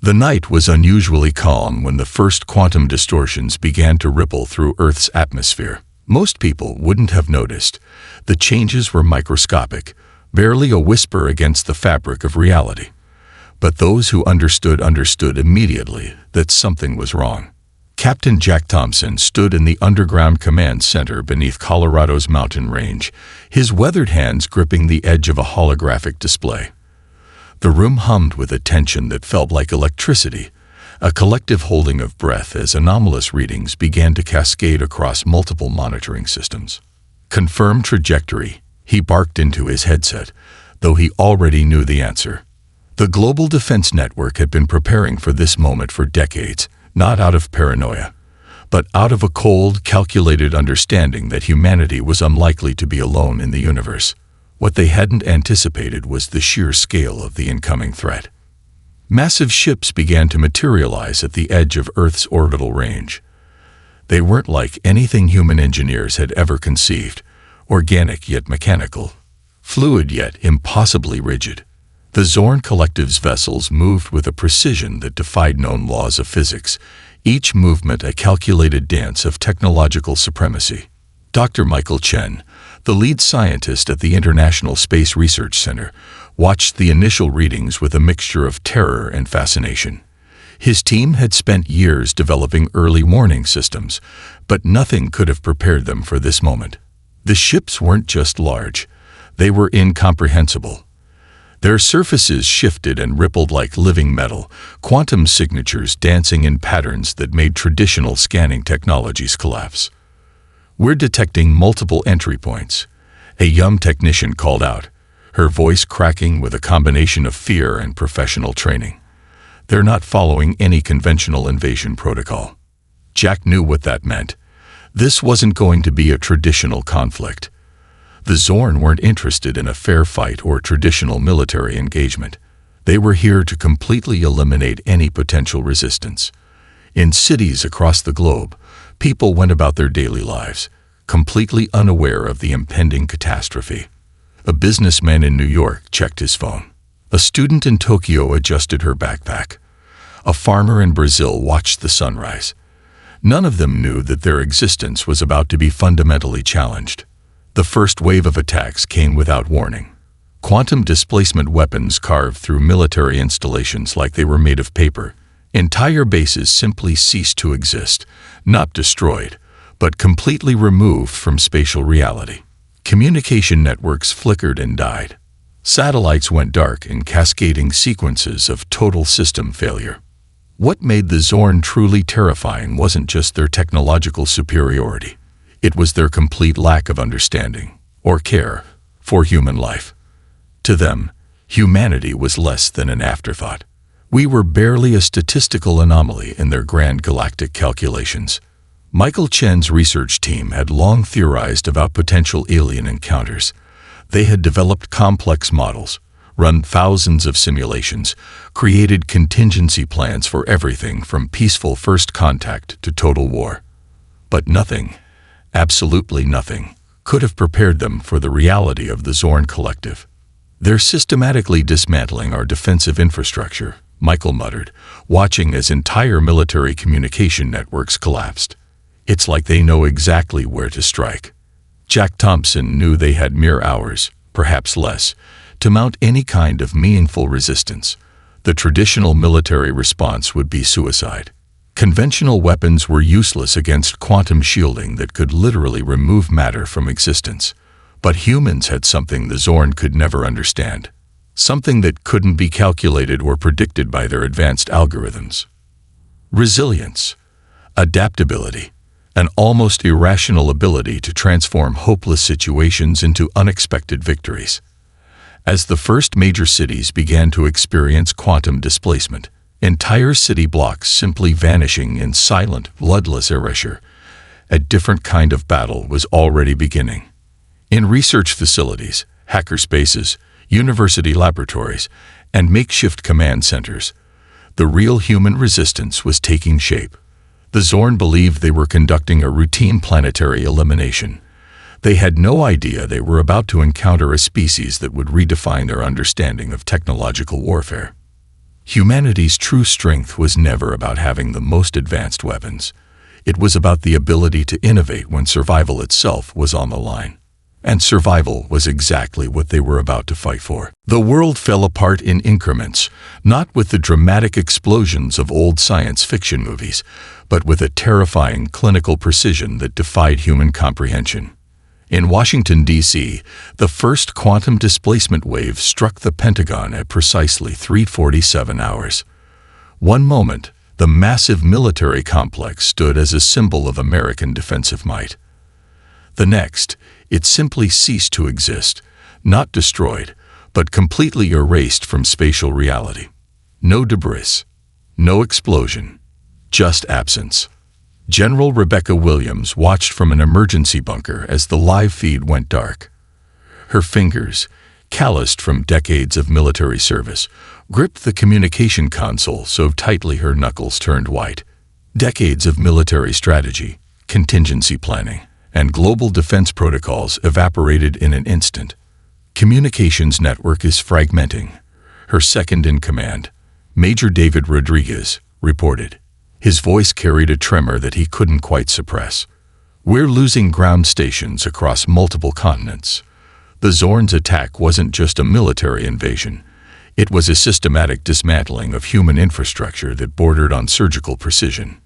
The night was unusually calm when the first quantum distortions began to ripple through Earth's atmosphere. Most people wouldn't have noticed. The changes were microscopic, barely a whisper against the fabric of reality. But those who understood immediately that something was wrong. Captain Jack Thompson stood in the underground command center beneath Colorado's mountain range, his weathered hands gripping the edge of a holographic display. The room hummed with a tension that felt like electricity, a collective holding of breath as anomalous readings began to cascade across multiple monitoring systems. Confirm trajectory, he barked into his headset, though he already knew the answer. The Global Defense Network had been preparing for this moment for decades, not out of paranoia, but out of a cold, calculated understanding that humanity was unlikely to be alone in the universe. What they hadn't anticipated was the sheer scale of the incoming threat. Massive ships began to materialize at the edge of Earth's orbital range. They weren't like anything human engineers had ever conceived, organic yet mechanical, fluid yet impossibly rigid. The Zorn Collective's vessels moved with a precision that defied known laws of physics, each movement a calculated dance of technological supremacy. Dr. Michael Chen, the lead scientist at the International Space Research Center, watched the initial readings with a mixture of terror and fascination. His team had spent years developing early warning systems, but nothing could have prepared them for this moment. The ships weren't just large, they were incomprehensible. Their surfaces shifted and rippled like living metal, quantum signatures dancing in patterns that made traditional scanning technologies collapse. "We're detecting multiple entry points," a young technician called out, her voice cracking with a combination of fear and professional training. "They're not following any conventional invasion protocol." Jack knew what that meant. This wasn't going to be a traditional conflict. The Zorn weren't interested in a fair fight or traditional military engagement. They were here to completely eliminate any potential resistance. In cities across the globe, people went about their daily lives, completely unaware of the impending catastrophe. A businessman in New York checked his phone. A student in Tokyo adjusted her backpack. A farmer in Brazil watched the sunrise. None of them knew that their existence was about to be fundamentally challenged. The first wave of attacks came without warning. Quantum displacement weapons carved through military installations like they were made of paper. Entire bases simply ceased to exist, not destroyed, but completely removed from spatial reality. Communication networks flickered and died. Satellites went dark in cascading sequences of total system failure. What made the Zorn truly terrifying wasn't just their technological superiority. It was their complete lack of understanding, or care, for human life. To them, humanity was less than an afterthought. We were barely a statistical anomaly in their grand galactic calculations. Michael Chen's research team had long theorized about potential alien encounters. They had developed complex models, run thousands of simulations, created contingency plans for everything from peaceful first contact to total war. But nothing, absolutely nothing, could have prepared them for the reality of the Zorn Collective. "They're systematically dismantling our defensive infrastructure," Michael muttered, watching as entire military communication networks collapsed. "It's like they know exactly where to strike." Jack Thompson knew they had mere hours, perhaps less, to mount any kind of meaningful resistance. The traditional military response would be suicide. Conventional weapons were useless against quantum shielding that could literally remove matter from existence. But humans had something the Zorn could never understand. Something that couldn't be calculated or predicted by their advanced algorithms. Resilience, adaptability, an almost irrational ability to transform hopeless situations into unexpected victories. As the first major cities began to experience quantum displacement, entire city blocks simply vanishing in silent, bloodless erasure, a different kind of battle was already beginning. In research facilities, hackerspaces, university laboratories, and makeshift command centers, the real human resistance was taking shape. The Zorn believed they were conducting a routine planetary elimination. They had no idea they were about to encounter a species that would redefine their understanding of technological warfare. Humanity's true strength was never about having the most advanced weapons. It was about the ability to innovate when survival itself was on the line. And survival was exactly what they were about to fight for. The world fell apart in increments, not with the dramatic explosions of old science fiction movies, but with a terrifying clinical precision that defied human comprehension. In Washington, D.C., the first quantum displacement wave struck the Pentagon at precisely 3:47 hours. One moment, the massive military complex stood as a symbol of American defensive might. The next, it simply ceased to exist, not destroyed, but completely erased from spatial reality. No debris, no explosion, just absence. General Rebecca Williams watched from an emergency bunker as the live feed went dark. Her fingers, calloused from decades of military service, gripped the communication console so tightly her knuckles turned white. Decades of military strategy, contingency planning, and global defense protocols evaporated in an instant. Communications network is fragmenting. Her second-in-command, Major David Rodriguez, reported. His voice carried a tremor that he couldn't quite suppress. We're losing ground stations across multiple continents. The Zorn's attack wasn't just a military invasion. It was a systematic dismantling of human infrastructure that bordered on surgical precision.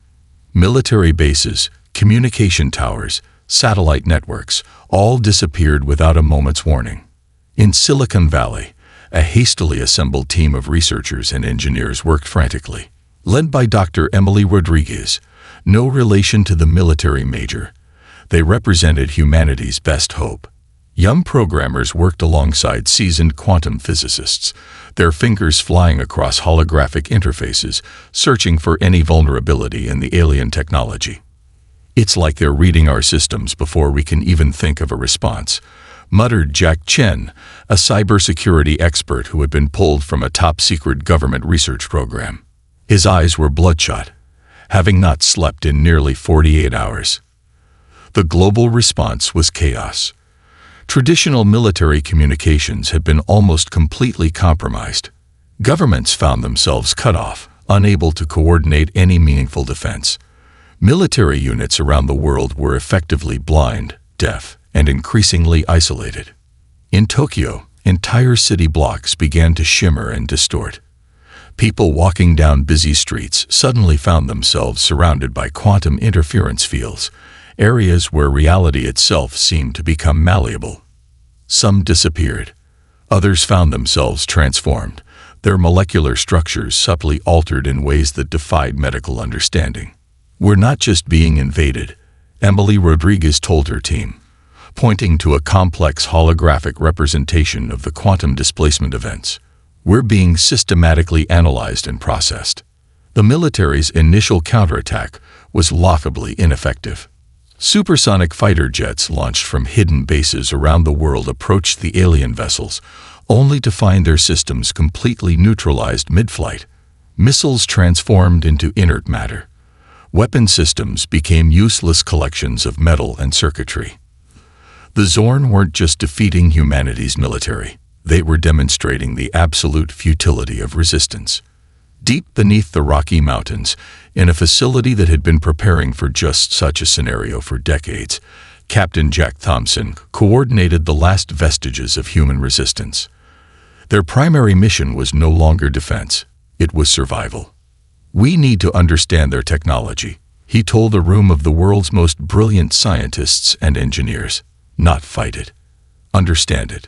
Military bases, communication towers, satellite networks, all disappeared without a moment's warning. In Silicon Valley, a hastily assembled team of researchers and engineers worked frantically. Led by Dr. Emily Rodriguez, no relation to the military major, they represented humanity's best hope. Young programmers worked alongside seasoned quantum physicists, their fingers flying across holographic interfaces, searching for any vulnerability in the alien technology. It's like they're reading our systems before we can even think of a response, muttered Jack Chen, a cybersecurity expert who had been pulled from a top-secret government research program. His eyes were bloodshot, having not slept in nearly 48 hours. The global response was chaos. Traditional military communications had been almost completely compromised. Governments found themselves cut off, unable to coordinate any meaningful defense. Military units around the world were effectively blind, deaf, and increasingly isolated. In Tokyo, entire city blocks began to shimmer and distort. People walking down busy streets suddenly found themselves surrounded by quantum interference fields, areas where reality itself seemed to become malleable. Some disappeared. Others found themselves transformed, their molecular structures subtly altered in ways that defied medical understanding. We're not just being invaded, Emily Rodriguez told her team, pointing to a complex holographic representation of the quantum displacement events. We're being systematically analyzed and processed. The military's initial counterattack was laughably ineffective. Supersonic fighter jets launched from hidden bases around the world approached the alien vessels, only to find their systems completely neutralized mid-flight. Missiles transformed into inert matter. Weapon systems became useless collections of metal and circuitry. The Zorn weren't just defeating humanity's military. They were demonstrating the absolute futility of resistance. Deep beneath the Rocky Mountains, in a facility that had been preparing for just such a scenario for decades, Captain Jack Thompson coordinated the last vestiges of human resistance. Their primary mission was no longer defense, it was survival. We need to understand their technology, he told a room of the world's most brilliant scientists and engineers. Not fight it. Understand it.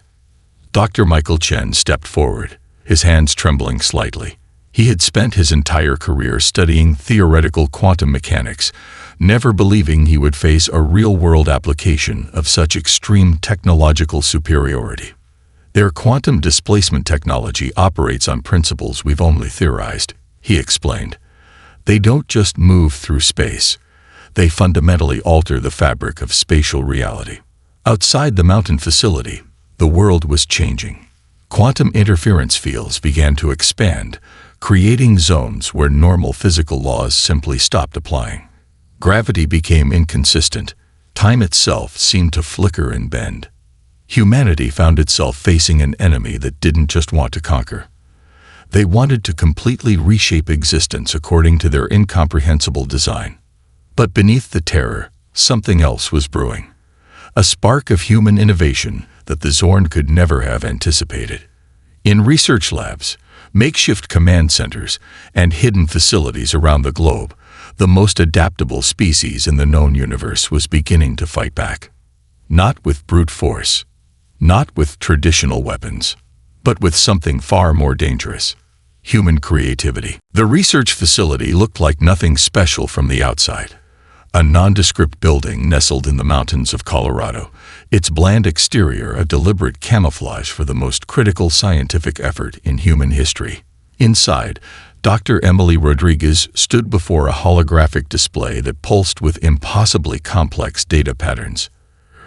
Dr. Michael Chen stepped forward, his hands trembling slightly. He had spent his entire career studying theoretical quantum mechanics, never believing he would face a real-world application of such extreme technological superiority. Their quantum displacement technology operates on principles we've only theorized, he explained. They don't just move through space. They fundamentally alter the fabric of spatial reality. Outside the mountain facility, the world was changing. Quantum interference fields began to expand, creating zones where normal physical laws simply stopped applying. Gravity became inconsistent. Time itself seemed to flicker and bend. Humanity found itself facing an enemy that didn't just want to conquer. They wanted to completely reshape existence according to their incomprehensible design. But beneath the terror, something else was brewing. A spark of human innovation that the Zorn could never have anticipated. In research labs, makeshift command centers, and hidden facilities around the globe, the most adaptable species in the known universe was beginning to fight back. Not with brute force, not with traditional weapons, but with something far more dangerous: human creativity. The research facility looked like nothing special from the outside. A nondescript building nestled in the mountains of Colorado, its bland exterior a deliberate camouflage for the most critical scientific effort in human history. Inside, Dr. Emily Rodriguez stood before a holographic display that pulsed with impossibly complex data patterns.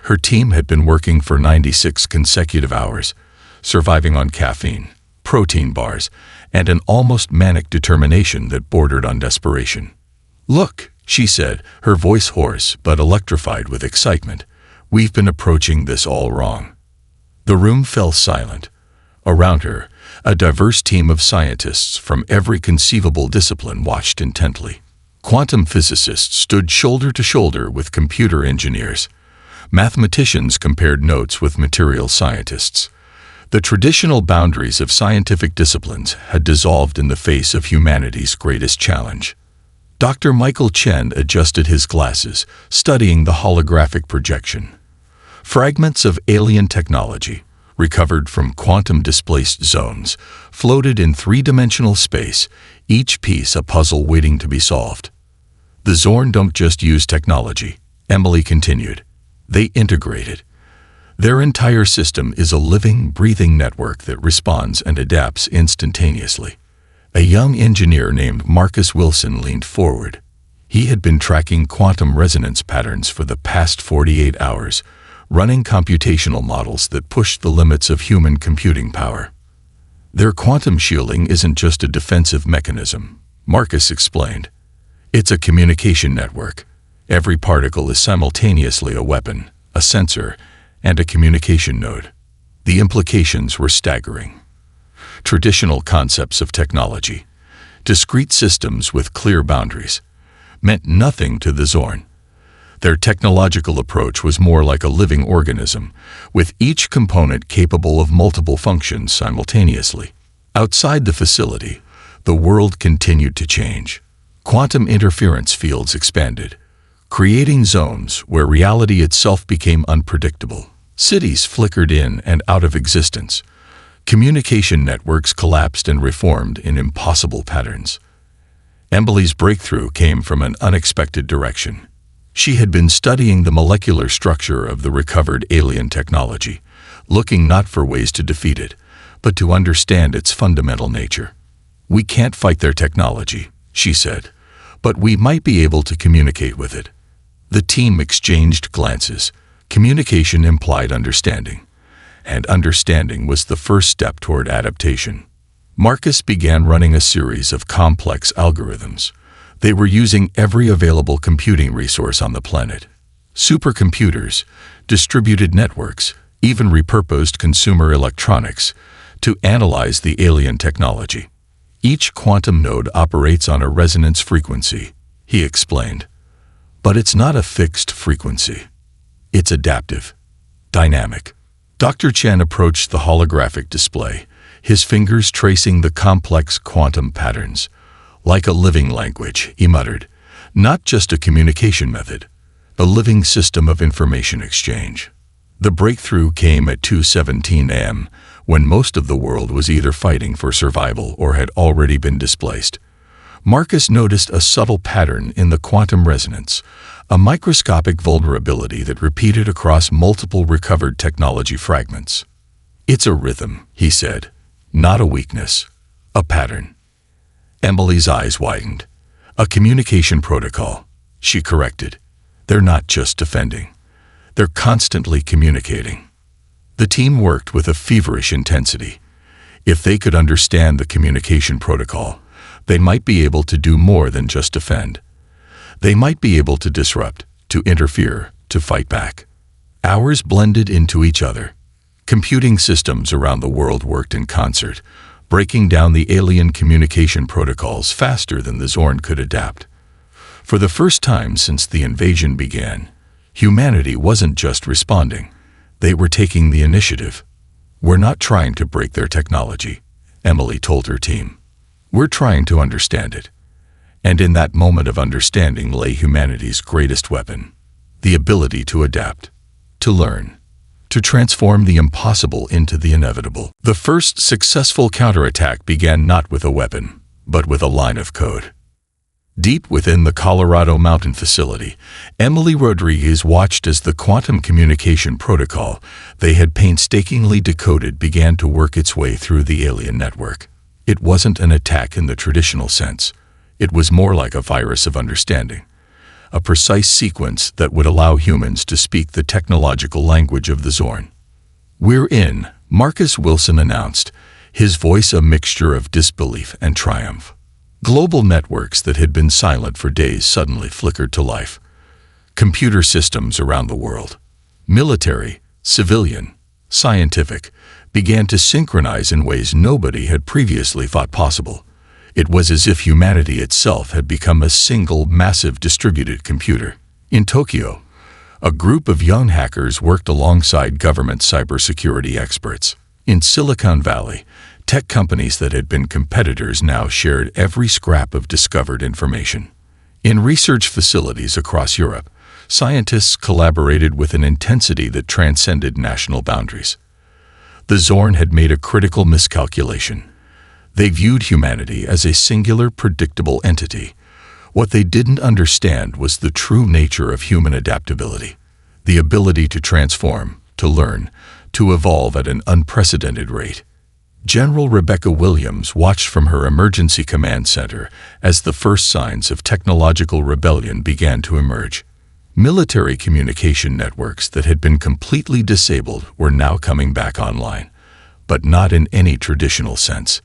Her team had been working for 96 consecutive hours, surviving on caffeine, protein bars, and an almost manic determination that bordered on desperation. "Look," she said, her voice hoarse but electrified with excitement. "We've been approaching this all wrong." The room fell silent. Around her, a diverse team of scientists from every conceivable discipline watched intently. Quantum physicists stood shoulder to shoulder with computer engineers. Mathematicians compared notes with material scientists. The traditional boundaries of scientific disciplines had dissolved in the face of humanity's greatest challenge. Dr. Michael Chen adjusted his glasses, studying the holographic projection. Fragments of alien technology, recovered from quantum-displaced zones, floated in three-dimensional space, each piece a puzzle waiting to be solved. "The Zorn don't just use technology," Emily continued. "They integrate it. Their entire system is a living, breathing network that responds and adapts instantaneously." A young engineer named Marcus Wilson leaned forward. He had been tracking quantum resonance patterns for the past 48 hours, running computational models that pushed the limits of human computing power. "Their quantum shielding isn't just a defensive mechanism," Marcus explained. "It's a communication network. Every particle is simultaneously a weapon, a sensor, and a communication node." The implications were staggering. Traditional concepts of technology, discrete systems with clear boundaries, meant nothing to the Zorn. Their technological approach was more like a living organism, with each component capable of multiple functions simultaneously. Outside the facility, the world continued to change. Quantum interference fields expanded, creating zones where reality itself became unpredictable. Cities flickered in and out of existence. Communication networks collapsed and reformed in impossible patterns. Emily's breakthrough came from an unexpected direction. She had been studying the molecular structure of the recovered alien technology, looking not for ways to defeat it, but to understand its fundamental nature. "We can't fight their technology," she said, "but we might be able to communicate with it." The team exchanged glances. Communication implied understanding, and understanding was the first step toward adaptation. Marcus began running a series of complex algorithms. They were using every available computing resource on the planet: supercomputers, distributed networks, even repurposed consumer electronics, to analyze the alien technology. "Each quantum node operates on a resonance frequency," he explained. "But it's not a fixed frequency. It's adaptive, dynamic." Dr. Chen approached the holographic display, his fingers tracing the complex quantum patterns. "Like a living language," he muttered, "not just a communication method, a living system of information exchange." The breakthrough came at 2:17 a.m., when most of the world was either fighting for survival or had already been displaced. Marcus noticed a subtle pattern in the quantum resonance, a microscopic vulnerability that repeated across multiple recovered technology fragments. "It's a rhythm," he said, "not a weakness, a pattern." Emily's eyes widened. "A communication protocol," she corrected. "They're not just defending. They're constantly communicating." The team worked with a feverish intensity. If they could understand the communication protocol, they might be able to do more than just defend. They might be able to disrupt, to interfere, to fight back. Hours blended into each other. Computing systems around the world worked in concert, breaking down the alien communication protocols faster than the Zorn could adapt. For the first time since the invasion began, humanity wasn't just responding. They were taking the initiative. "We're not trying to break their technology," Emily told her team. "We're trying to understand it." And in that moment of understanding lay humanity's greatest weapon, the ability to adapt, to learn, to transform the impossible into the inevitable. The first successful counterattack began not with a weapon, but with a line of code. Deep within the Colorado Mountain facility, Emily Rodriguez watched as the quantum communication protocol they had painstakingly decoded began to work its way through the alien network. It wasn't an attack in the traditional sense. It was more like a virus of understanding, a precise sequence that would allow humans to speak the technological language of the Zorn. "We're in," Marcus Wilson announced, his voice a mixture of disbelief and triumph. Global networks that had been silent for days suddenly flickered to life. Computer systems around the world, military, civilian, scientific, began to synchronize in ways nobody had previously thought possible. It was as if humanity itself had become a single, massive, distributed computer. In Tokyo, a group of young hackers worked alongside government cybersecurity experts. In Silicon Valley, tech companies that had been competitors now shared every scrap of discovered information. In research facilities across Europe, scientists collaborated with an intensity that transcended national boundaries. The Zorn had made a critical miscalculation. They viewed humanity as a singular, predictable entity. What they didn't understand was the true nature of human adaptability, the ability to transform, to learn, to evolve at an unprecedented rate. General Rebecca Williams watched from her emergency command center as the first signs of technological rebellion began to emerge. Military communication networks that had been completely disabled were now coming back online, but not in any traditional sense.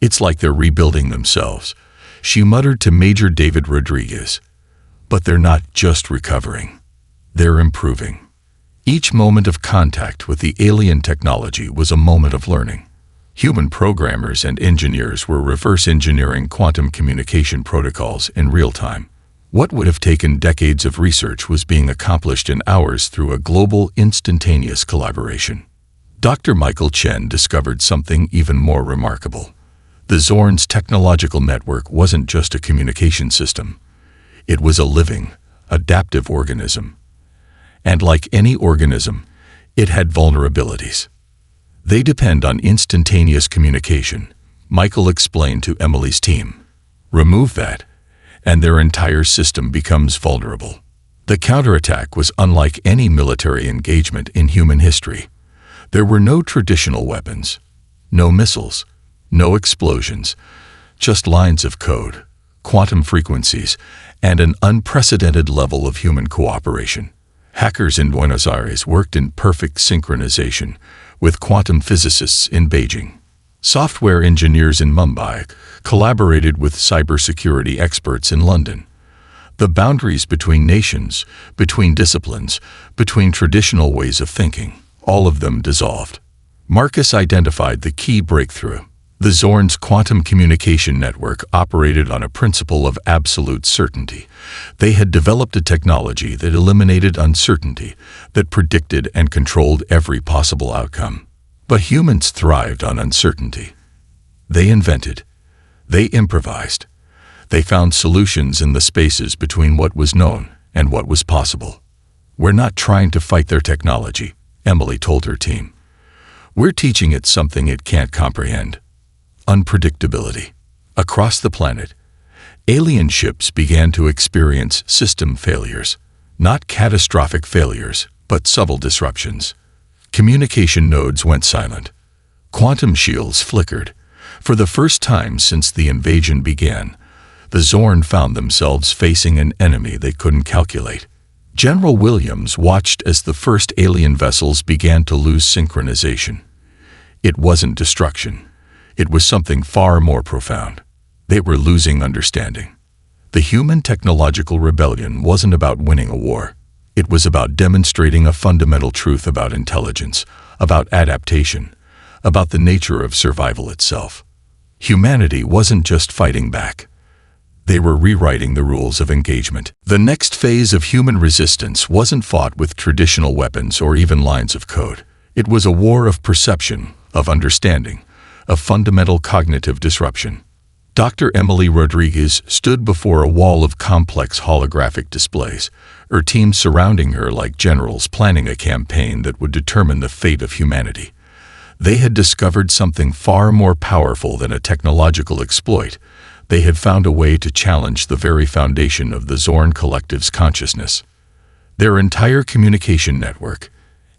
"It's like they're rebuilding themselves," she muttered to Major David Rodriguez. "But they're not just recovering. They're improving." Each moment of contact with the alien technology was a moment of learning. Human programmers and engineers were reverse engineering quantum communication protocols in real time. What would have taken decades of research was being accomplished in hours through a global, instantaneous collaboration. Dr. Michael Chen discovered something even more remarkable. The Zorn's technological network wasn't just a communication system. It was a living, adaptive organism. And like any organism, it had vulnerabilities. "They depend on instantaneous communication," Michael explained to Emily's team. "Remove that, and their entire system becomes vulnerable." The counterattack was unlike any military engagement in human history. There were no traditional weapons, no missiles, no explosions, just lines of code, quantum frequencies, and an unprecedented level of human cooperation. Hackers in Buenos Aires worked in perfect synchronization with quantum physicists in Beijing. Software engineers in Mumbai collaborated with cybersecurity experts in London. The boundaries between nations, between disciplines, between traditional ways of thinking, all of them dissolved. Marcus identified the key breakthrough. The Zorn's quantum communication network operated on a principle of absolute certainty. They had developed a technology that eliminated uncertainty, that predicted and controlled every possible outcome. But humans thrived on uncertainty. They invented. They improvised. They found solutions in the spaces between what was known and what was possible. "We're not trying to fight their technology," Emily told her team. "We're teaching it something it can't comprehend. Unpredictability." Across the planet, alien ships began to experience system failures. Not catastrophic failures, but subtle disruptions. Communication nodes went silent. Quantum shields flickered. For the first time since the invasion began, the Zorn found themselves facing an enemy they couldn't calculate. General Williams watched as the first alien vessels began to lose synchronization. It wasn't destruction. It was something far more profound. They were losing understanding. The human technological rebellion wasn't about winning a war. It was about demonstrating a fundamental truth about intelligence, about adaptation, about the nature of survival itself. Humanity wasn't just fighting back. They were rewriting the rules of engagement. The next phase of human resistance wasn't fought with traditional weapons or even lines of code. It was a war of perception, of understanding, of fundamental cognitive disruption. Dr. Emily Rodriguez stood before a wall of complex holographic displays, her team surrounding her like generals planning a campaign that would determine the fate of humanity. They had discovered something far more powerful than a technological exploit. They had found a way to challenge the very foundation of the Zorn Collective's consciousness. Their entire communication network,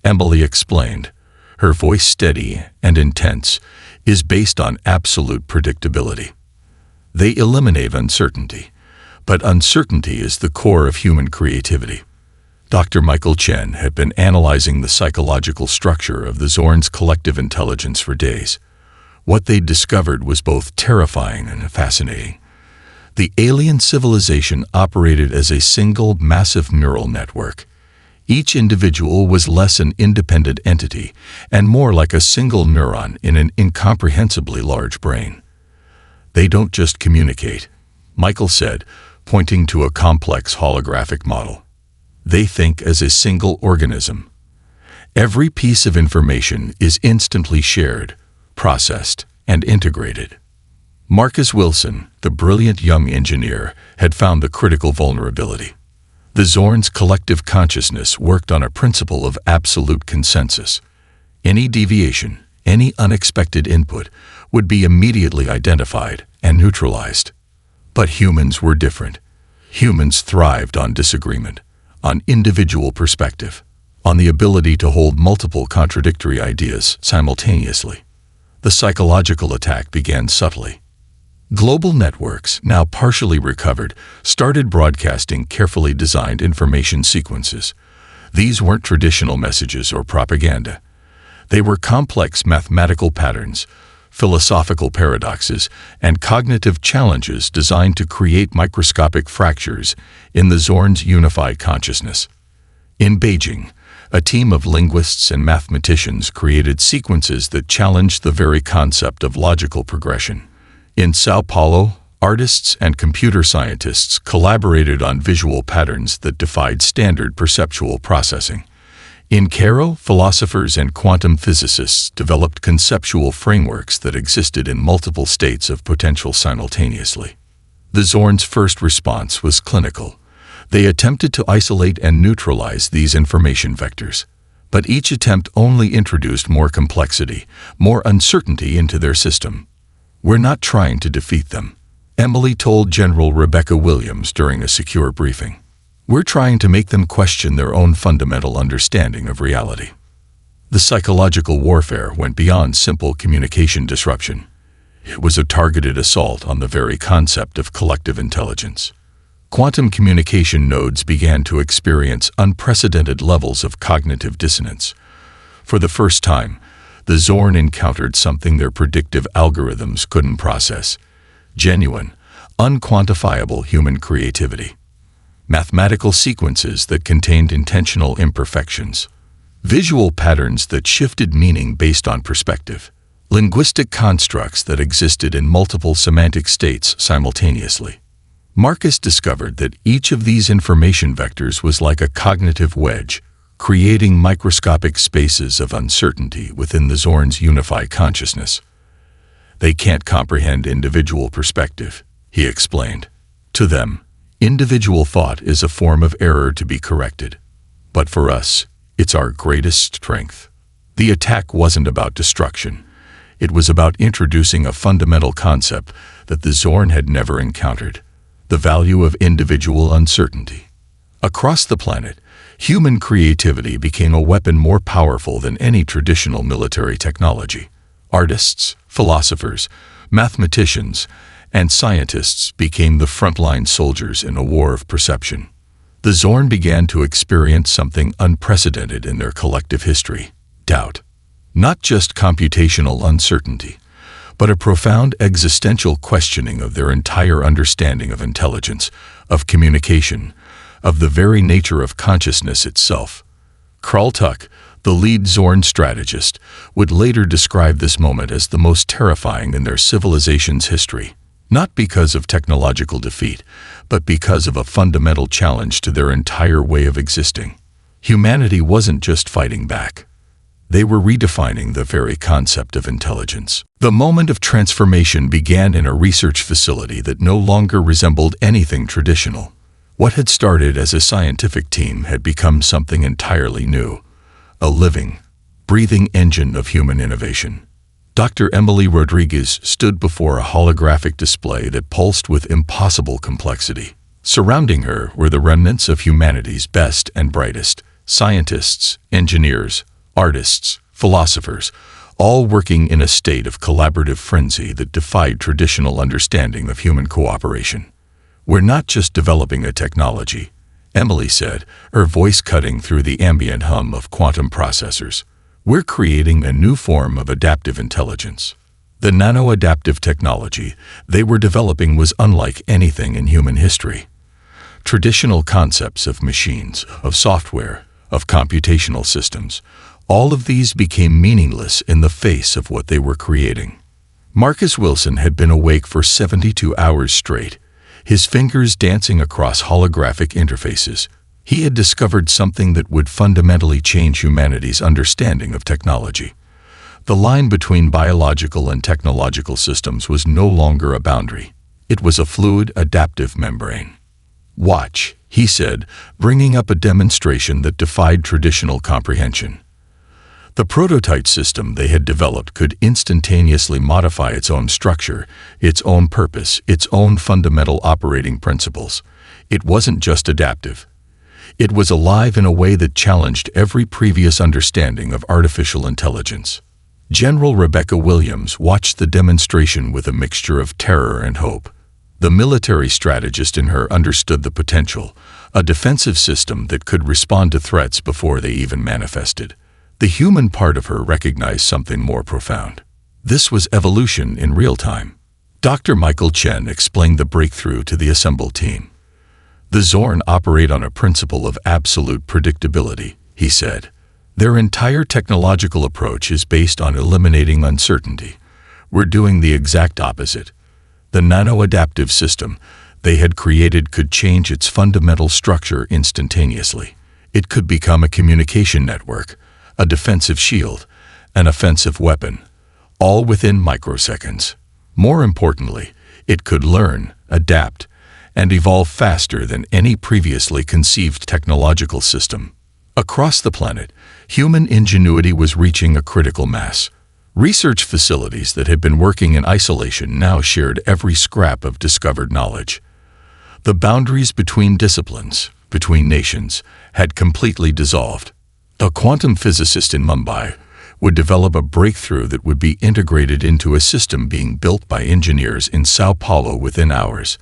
Emily explained, her voice steady and intense, is based on absolute predictability. They eliminate uncertainty, but uncertainty is the core of human creativity. Dr. Michael Chen had been analyzing the psychological structure of the Zorn's collective intelligence for days. What they'd discovered was both terrifying and fascinating. The alien civilization operated as a single massive neural network. Each individual was less an independent entity and more like a single neuron in an incomprehensibly large brain. They don't just communicate, Michael said, pointing to a complex holographic model. They think as a single organism. Every piece of information is instantly shared, processed, and integrated. Marcus Wilson, the brilliant young engineer, had found the critical vulnerability. The Zorn's collective consciousness worked on a principle of absolute consensus. Any deviation, any unexpected input, would be immediately identified and neutralized. But humans were different. Humans thrived on disagreement, on individual perspective, on the ability to hold multiple contradictory ideas simultaneously. The psychological attack began subtly. Global networks, now partially recovered, started broadcasting carefully designed information sequences. These weren't traditional messages or propaganda. They were complex mathematical patterns, philosophical paradoxes, and cognitive challenges designed to create microscopic fractures in the Zorn's unified consciousness. In Beijing, a team of linguists and mathematicians created sequences that challenged the very concept of logical progression. In Sao Paulo, artists and computer scientists collaborated on visual patterns that defied standard perceptual processing. In Cairo, philosophers and quantum physicists developed conceptual frameworks that existed in multiple states of potential simultaneously. The Zorn's first response was clinical. They attempted to isolate and neutralize these information vectors. But each attempt only introduced more complexity, more uncertainty into their system. "We're not trying to defeat them," Emily told General Rebecca Williams during a secure briefing. "We're trying to make them question their own fundamental understanding of reality." The psychological warfare went beyond simple communication disruption. It was a targeted assault on the very concept of collective intelligence. Quantum communication nodes began to experience unprecedented levels of cognitive dissonance. For the first time, the Zorn encountered something their predictive algorithms couldn't process: genuine, unquantifiable human creativity. Mathematical sequences that contained intentional imperfections. Visual patterns that shifted meaning based on perspective. Linguistic constructs that existed in multiple semantic states simultaneously. Marcus discovered that each of these information vectors was like a cognitive wedge, creating microscopic spaces of uncertainty within the Zorn's unified consciousness. "They can't comprehend individual perspective," he explained. "To them, individual thought is a form of error to be corrected. But for us, it's our greatest strength." The attack wasn't about destruction. It was about introducing a fundamental concept that the Zorn had never encountered: the value of individual uncertainty. Across the planet, human creativity became a weapon more powerful than any traditional military technology. Artists, philosophers, mathematicians, and scientists became the frontline soldiers in a war of perception. The Zorn began to experience something unprecedented in their collective history: doubt. Not just computational uncertainty, but a profound existential questioning of their entire understanding of intelligence, of communication, of the very nature of consciousness itself. Carl Tuck, The lead Zorn strategist would later describe this moment as the most terrifying in their civilization's history, not because of technological defeat, but because of a fundamental challenge to their entire way of existing. Humanity wasn't just fighting back. They were redefining the very concept of intelligence. The moment of transformation began in a research facility that no longer resembled anything traditional. What had started as a scientific team had become something entirely new, a living, breathing engine of human innovation. Dr. Emily Rodriguez stood before a holographic display that pulsed with impossible complexity. Surrounding her were the remnants of humanity's best and brightest, scientists, engineers, artists, philosophers, all working in a state of collaborative frenzy that defied traditional understanding of human cooperation. "We're not just developing a technology," Emily said, her voice cutting through the ambient hum of quantum processors. "We're creating a new form of adaptive intelligence." The nano-adaptive technology they were developing was unlike anything in human history. Traditional concepts of machines, of software, of computational systems, all of these became meaningless in the face of what they were creating. Marcus Wilson had been awake for 72 hours straight, his fingers dancing across holographic interfaces. He had discovered something that would fundamentally change humanity's understanding of technology. The line between biological and technological systems was no longer a boundary. It was a fluid, adaptive membrane. "Watch," he said, bringing up a demonstration that defied traditional comprehension. The prototype system they had developed could instantaneously modify its own structure, its own purpose, its own fundamental operating principles. It wasn't just adaptive. It was alive in a way that challenged every previous understanding of artificial intelligence. General Rebecca Williams watched the demonstration with a mixture of terror and hope. The military strategist in her understood the potential, a defensive system that could respond to threats before they even manifested. The human part of her recognized something more profound. This was evolution in real time. Dr. Michael Chen explained the breakthrough to the assembled team. "The Zorn operate on a principle of absolute predictability," he said. "Their entire technological approach is based on eliminating uncertainty. We're doing the exact opposite. The nano-adaptive system they had created could change its fundamental structure instantaneously. It could become a communication network, a defensive shield, an offensive weapon, all within microseconds. More importantly, it could learn, adapt, and evolve faster than any previously conceived technological system." Across the planet, human ingenuity was reaching a critical mass. Research facilities that had been working in isolation now shared every scrap of discovered knowledge. The boundaries between disciplines, between nations, had completely dissolved. A quantum physicist in Mumbai would develop a breakthrough that would be integrated into a system being built by engineers in Sao Paulo within hours.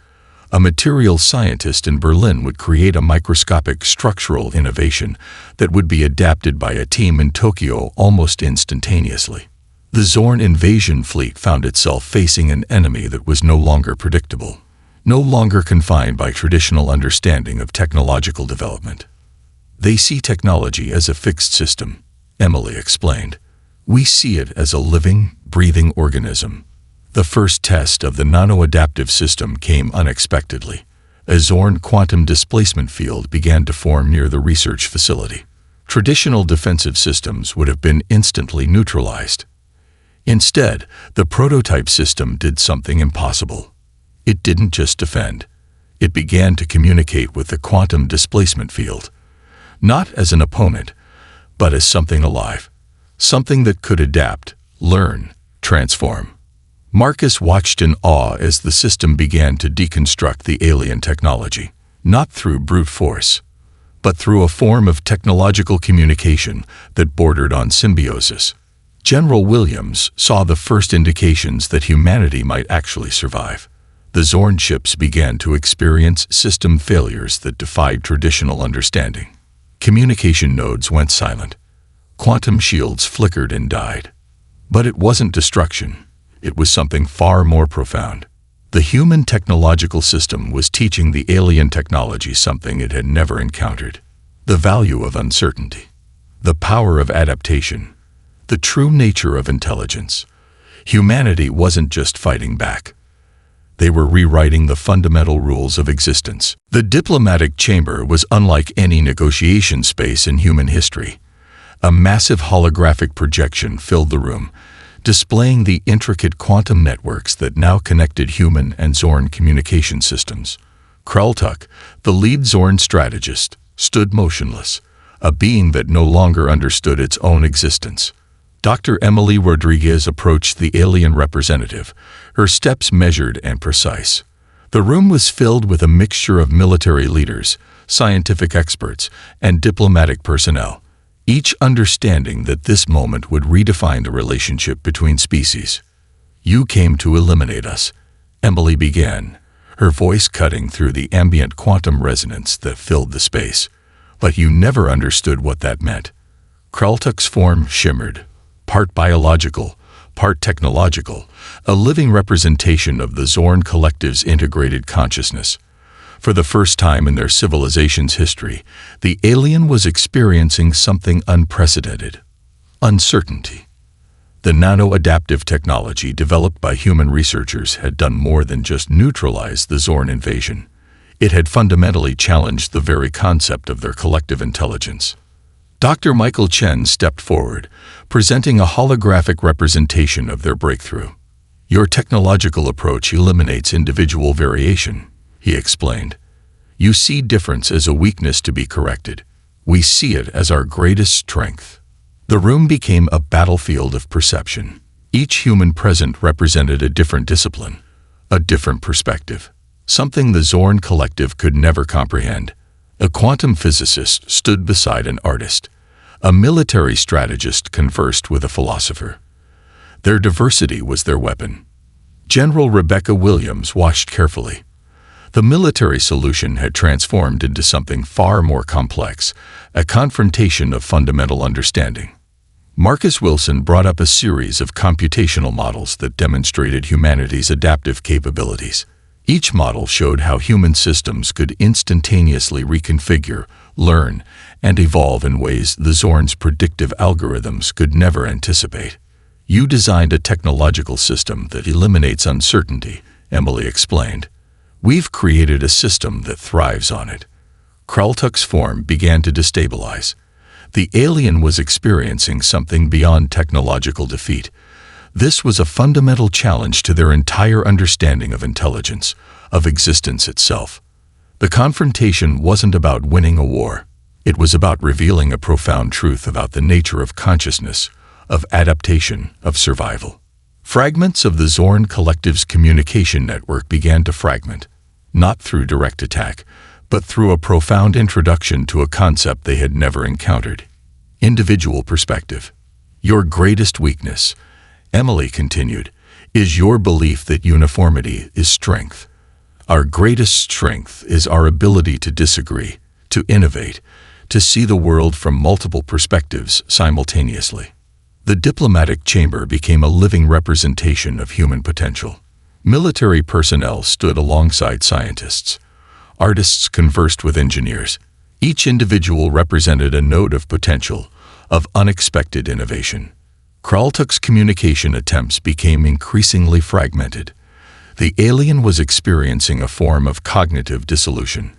A materials scientist in Berlin would create a microscopic structural innovation that would be adapted by a team in Tokyo almost instantaneously. The Zorn invasion fleet found itself facing an enemy that was no longer predictable, no longer confined by traditional understanding of technological development. "They see technology as a fixed system," Emily explained. "We see it as a living, breathing organism." The first test of the nano-adaptive system came unexpectedly. A Zorn quantum displacement field began to form near the research facility. Traditional defensive systems would have been instantly neutralized. Instead, the prototype system did something impossible. It didn't just defend. It began to communicate with the quantum displacement field. Not as an opponent, but as something alive, something that could adapt, learn, transform. Marcus watched in awe as the system began to deconstruct the alien technology, not through brute force, but through a form of technological communication that bordered on symbiosis. General Williams saw the first indications that humanity might actually survive. The Zorn ships began to experience system failures that defied traditional understanding. Communication nodes went silent. Quantum shields flickered and died. But it wasn't destruction. It was something far more profound. The human technological system was teaching the alien technology something it had never encountered: the value of uncertainty. The power of adaptation. The true nature of intelligence. Humanity wasn't just fighting back. They were rewriting the fundamental rules of existence. The diplomatic chamber was unlike any negotiation space in human history. A massive holographic projection filled the room, displaying the intricate quantum networks that now connected human and Zorn communication systems. Kraltuk, the lead Zorn strategist, stood motionless, a being that no longer understood its own existence. Dr. Emily Rodriguez approached the alien representative, her steps measured and precise. The room was filled with a mixture of military leaders, scientific experts, and diplomatic personnel, each understanding that this moment would redefine the relationship between species. "You came to eliminate us," Emily began, her voice cutting through the ambient quantum resonance that filled the space. "But you never understood what that meant." Kraltuk's form shimmered, part biological, part technological, a living representation of the Zorn Collective's integrated consciousness. For the first time in their civilization's history, the alien was experiencing something unprecedented: uncertainty. The nano-adaptive technology developed by human researchers had done more than just neutralize the Zorn invasion. It had fundamentally challenged the very concept of their collective intelligence. Dr. Michael Chen stepped forward, presenting a holographic representation of their breakthrough. "Your technological approach eliminates individual variation," he explained. "You see difference as a weakness to be corrected. We see it as our greatest strength." The room became a battlefield of perception. Each human present represented a different discipline, a different perspective, something the Zorn Collective could never comprehend. A quantum physicist stood beside an artist. A military strategist conversed with a philosopher. Their diversity was their weapon. General Rebecca Williams watched carefully. The military solution had transformed into something far more complex, a confrontation of fundamental understanding. Marcus Wilson brought up a series of computational models that demonstrated humanity's adaptive capabilities. Each model showed how human systems could instantaneously reconfigure, learn, and evolve in ways the Zorn's predictive algorithms could never anticipate. "You designed a technological system that eliminates uncertainty," Emily explained. "We've created a system that thrives on it." Kraltuk's form began to destabilize. The alien was experiencing something beyond technological defeat. This was a fundamental challenge to their entire understanding of intelligence, of existence itself. The confrontation wasn't about winning a war. It was about revealing a profound truth about the nature of consciousness, of adaptation, of survival. Fragments of the Zorn Collective's communication network began to fragment, not through direct attack, but through a profound introduction to a concept they had never encountered: individual perspective. "Your greatest weakness," Emily continued, "is your belief that uniformity is strength. Our greatest strength is our ability to disagree, to innovate, to see the world from multiple perspectives simultaneously." The diplomatic chamber became a living representation of human potential. Military personnel stood alongside scientists. Artists conversed with engineers. Each individual represented a node of potential, of unexpected innovation. Kraltuk's communication attempts became increasingly fragmented. The alien was experiencing a form of cognitive dissolution,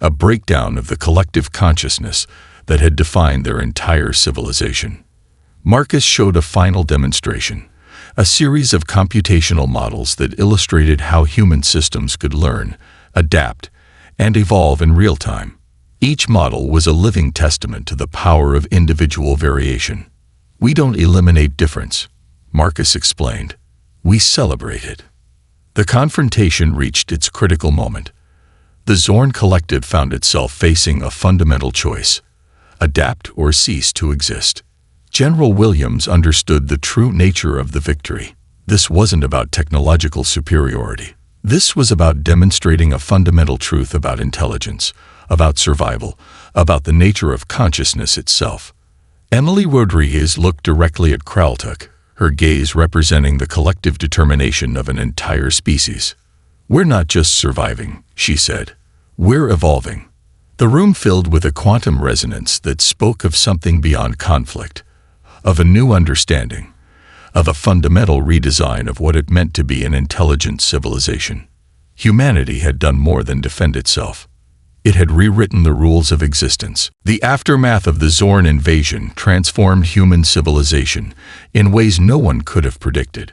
a breakdown of the collective consciousness that had defined their entire civilization. Marcus showed a final demonstration, a series of computational models that illustrated how human systems could learn, adapt, and evolve in real time. Each model was a living testament to the power of individual variation. "We don't eliminate difference," Marcus explained. "We celebrate it." The confrontation reached its critical moment. The Zorn Collective found itself facing a fundamental choice: adapt or cease to exist. General Williams understood the true nature of the victory. This wasn't about technological superiority. This was about demonstrating a fundamental truth about intelligence, about survival, about the nature of consciousness itself. Emily Rodriguez looked directly at Kraltuk, her gaze representing the collective determination of an entire species. "We're not just surviving," she said. "We're evolving." The room filled with a quantum resonance that spoke of something beyond conflict, of a new understanding, of a fundamental redesign of what it meant to be an intelligent civilization. Humanity had done more than defend itself. It had rewritten the rules of existence. The aftermath of the Zorn invasion transformed human civilization in ways no one could have predicted.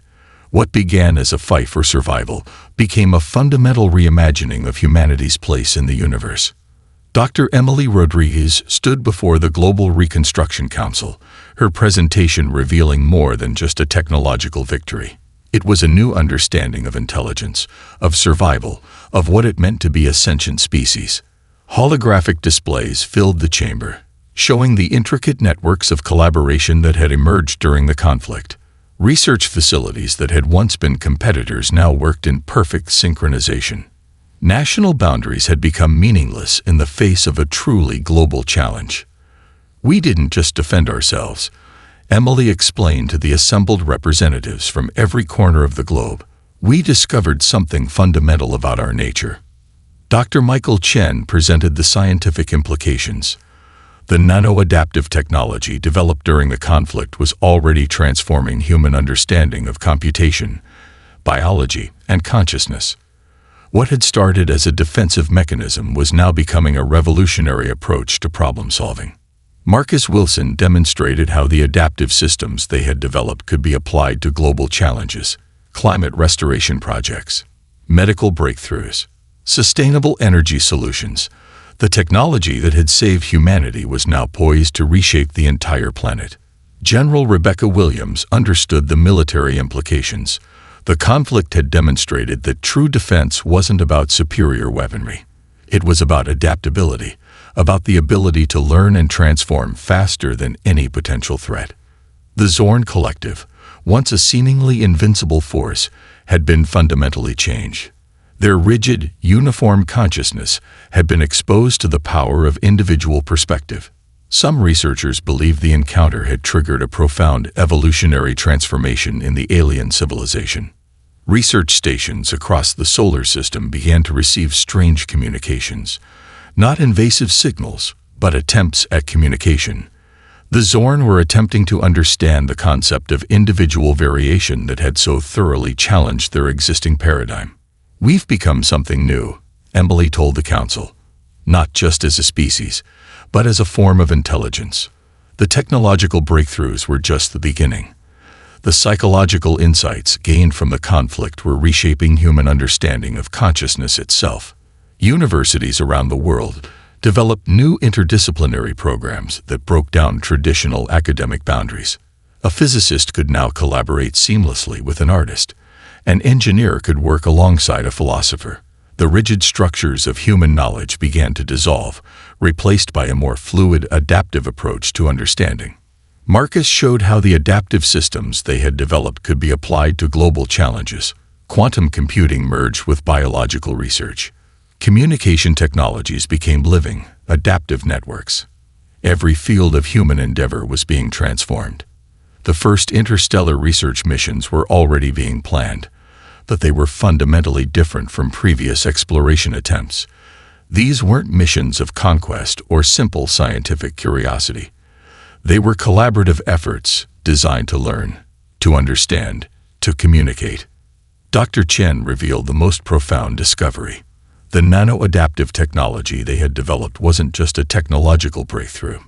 What began as a fight for survival became a fundamental reimagining of humanity's place in the universe. Dr. Emily Rodriguez stood before the Global Reconstruction Council, her presentation revealing more than just a technological victory. It was a new understanding of intelligence, of survival, of what it meant to be a sentient species. Holographic displays filled the chamber, showing the intricate networks of collaboration that had emerged during the conflict. Research facilities that had once been competitors now worked in perfect synchronization. National boundaries had become meaningless in the face of a truly global challenge. We didn't just defend ourselves, Emily explained to the assembled representatives from every corner of the globe. We discovered something fundamental about our nature. Dr. Michael Chen presented the scientific implications. The nano-adaptive technology developed during the conflict was already transforming human understanding of computation, biology, and consciousness. What had started as a defensive mechanism was now becoming a revolutionary approach to problem-solving. Marcus Wilson demonstrated how the adaptive systems they had developed could be applied to global challenges, climate restoration projects, medical breakthroughs, sustainable energy solutions. The technology that had saved humanity was now poised to reshape the entire planet. General Rebecca Williams understood the military implications. The conflict had demonstrated that true defense wasn't about superior weaponry. It was about adaptability, about the ability to learn and transform faster than any potential threat. The Zorn Collective, once a seemingly invincible force, had been fundamentally changed. Their rigid, uniform consciousness had been exposed to the power of individual perspective. Some researchers believe the encounter had triggered a profound evolutionary transformation in the alien civilization. Research stations across the solar system began to receive strange communications, not invasive signals, but attempts at communication. The Zorn were attempting to understand the concept of individual variation that had so thoroughly challenged their existing paradigm. We've become something new, Emily told the council, not just as a species, but as a form of intelligence. The technological breakthroughs were just the beginning. The psychological insights gained from the conflict were reshaping human understanding of consciousness itself. Universities around the world developed new interdisciplinary programs that broke down traditional academic boundaries. A physicist could now collaborate seamlessly with an artist. An engineer could work alongside a philosopher. The rigid structures of human knowledge began to dissolve, replaced by a more fluid, adaptive approach to understanding. Marcus showed how the adaptive systems they had developed could be applied to global challenges. Quantum computing merged with biological research. Communication technologies became living, adaptive networks. Every field of human endeavor was being transformed. The first interstellar research missions were already being planned, but they were fundamentally different from previous exploration attempts. These weren't missions of conquest or simple scientific curiosity. They were collaborative efforts designed to learn, to understand, to communicate. Dr. Chen revealed the most profound discovery. The nano-adaptive technology they had developed wasn't just a technological breakthrough.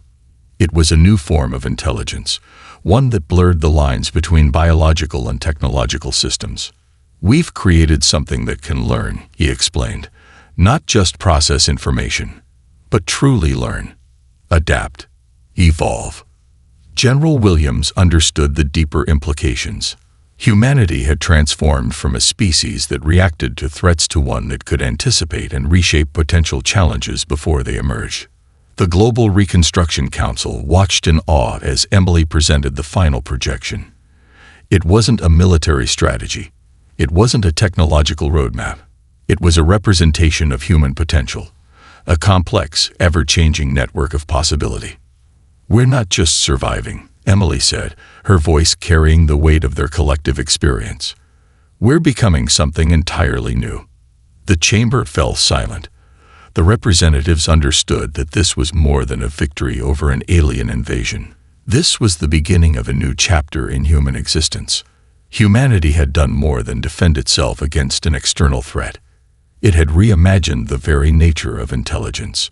It was a new form of intelligence, one that blurred the lines between biological and technological systems. We've created something that can learn, he explained, not just process information, but truly learn, adapt, evolve. General Williams understood the deeper implications. Humanity had transformed from a species that reacted to threats to one that could anticipate and reshape potential challenges before they emerged. The Global Reconstruction Council watched in awe as Emily presented the final projection. It wasn't a military strategy. It wasn't a technological roadmap. It was a representation of human potential, a complex, ever-changing network of possibility. We're not just surviving, Emily said, her voice carrying the weight of their collective experience. We're becoming something entirely new. The chamber fell silent. The representatives understood that this was more than a victory over an alien invasion. This was the beginning of a new chapter in human existence. Humanity had done more than defend itself against an external threat. It had reimagined the very nature of intelligence.